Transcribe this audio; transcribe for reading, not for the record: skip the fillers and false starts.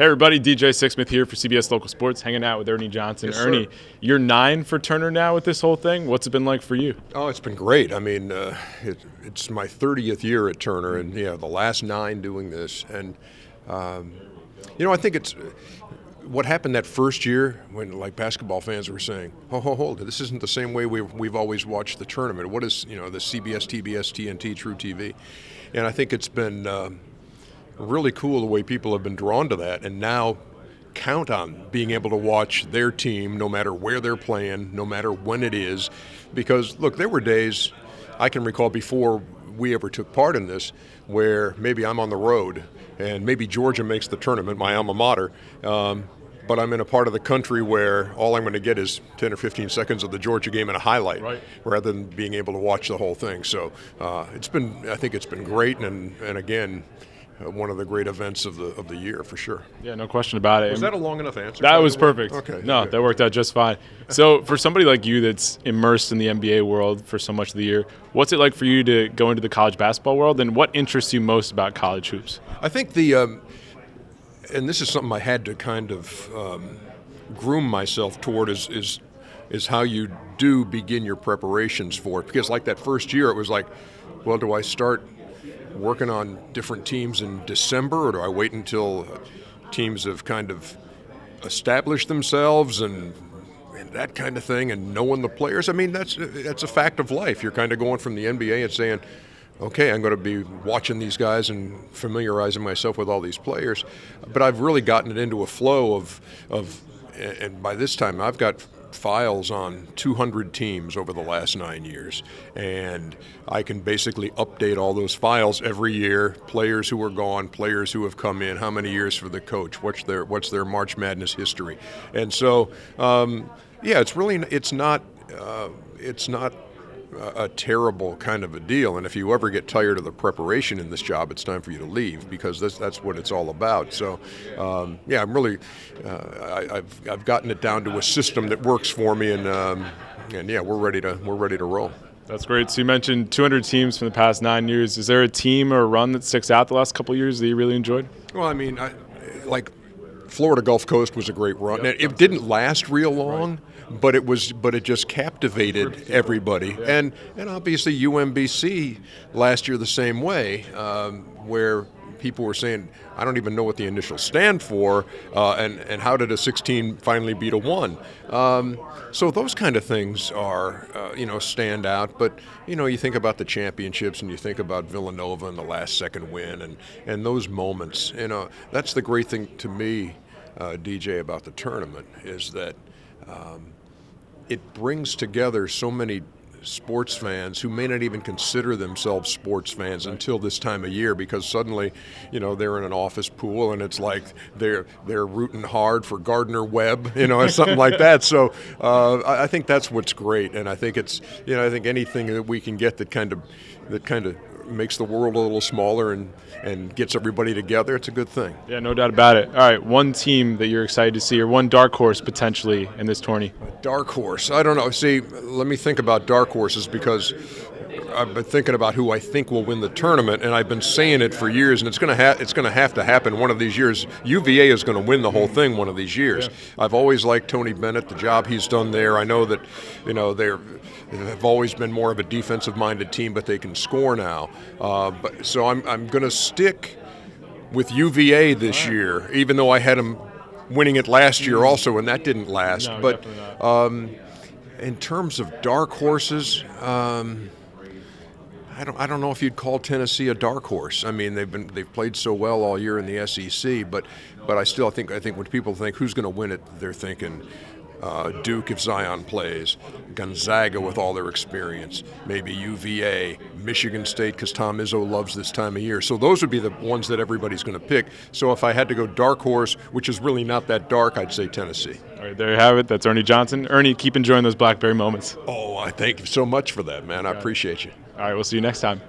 Hey everybody, DJ Sixsmith here for CBS Local Sports, hanging out with Ernie Johnson. Yes, Ernie, sir. you're 9 for Turner now with this whole thing. What's it been like for you? Oh, it's been great. I mean, it's my 30th year at Turner, and the last 9 doing this. And I think it's what happened that first year when, like, basketball fans were saying, "Hold, this isn't the same way we've always watched the tournament. What is the CBS, TBS, TNT, True TV?" And I think it's been really cool the way people have been drawn to that, and now count on being able to watch their team no matter where they're playing, no matter when it is. Because, look, there were days I can recall before we ever took part in this where maybe I'm on the road and maybe Georgia makes the tournament, my alma mater, but I'm in a part of the country where all I'm going to get is 10 or 15 seconds of the Georgia game and a highlight, right, rather than being able to watch the whole thing. So I think it's been great, and again, one of the great events of the year for sure. Yeah, no question about it. Was that a long enough answer? That was perfect. Okay. No, that worked out just fine. So for somebody like you that's immersed in the NBA world for so much of the year, what's it like for you to go into the college basketball world, and what interests you most about college hoops? I think and this is something I had to kind of groom myself toward, is how you do begin your preparations for it. Because like that first year, it was like, well, do I start working on different teams in December, or do I wait until teams have kind of established themselves and that kind of thing, and knowing the players? I mean, that's a fact of life. You're kind of going from the NBA and saying, okay, I'm going to be watching these guys and familiarizing myself with all these players. But I've really gotten it into a flow of and by this time I've got files on 200 teams over the last 9 years, and I can basically update all those files every year. Players who are gone, players who have come in, how many years for the coach, what's their March Madness history. And so it's not a terrible kind of a deal. And if you ever get tired of the preparation in this job, it's time for you to leave, because that's what it's all about. So I'm really I've gotten it down to a system that works for me, and we're ready to roll. That's great. So you mentioned 200 teams from the past 9 years. Is there a team or a run that sticks out the last couple of years that you really enjoyed? Well, I mean, like Florida Gulf Coast was a great run. Yep. It didn't last real long. Right. But it just captivated everybody, and obviously UMBC last year the same way, where people were saying, I don't even know what the initials stand for, and how did a 16 finally beat a 1? So those kind of things are stand out. But you think about the championships, and you think about Villanova and the last second win, and those moments. That's the great thing to me, DJ, about the tournament, is that it brings together so many sports fans who may not even consider themselves sports fans until this time of year, because suddenly, they're in an office pool and it's like they're rooting hard for Gardner Webb, or something like that. So I think that's what's great, and I think it's I think anything that we can get that kind of makes the world a little smaller and gets everybody together, it's a good thing. Yeah, no doubt about it. All right, one team that you're excited to see, or one dark horse potentially in this tourney. A dark horse? I don't know. See, let me think about dark horses, because I've been thinking about who I think will win the tournament, and I've been saying it for years, and it's going to have to happen one of these years. UVA is going to win the whole thing one of these years. Yeah. I've always liked Tony Bennett, the job he's done there. I know that they've always been more of a defensive-minded team, but they can score now. So I'm going to stick with UVA this year, even though I had them winning it last year also, and that didn't last. No, but in terms of dark horses, I don't know if you'd call Tennessee a dark horse. I mean, they've played so well all year in the SEC, but I think when people think who's going to win it, they're thinking Duke if Zion plays, Gonzaga with all their experience, maybe UVA, Michigan State because Tom Izzo loves this time of year. So those would be the ones that everybody's going to pick. So if I had to go dark horse, which is really not that dark, I'd say Tennessee. All right, there you have it. That's Ernie Johnson. Ernie, keep enjoying those BlackBerry moments. Oh, I thank you so much for that, man. I appreciate you. All right, we'll see you next time.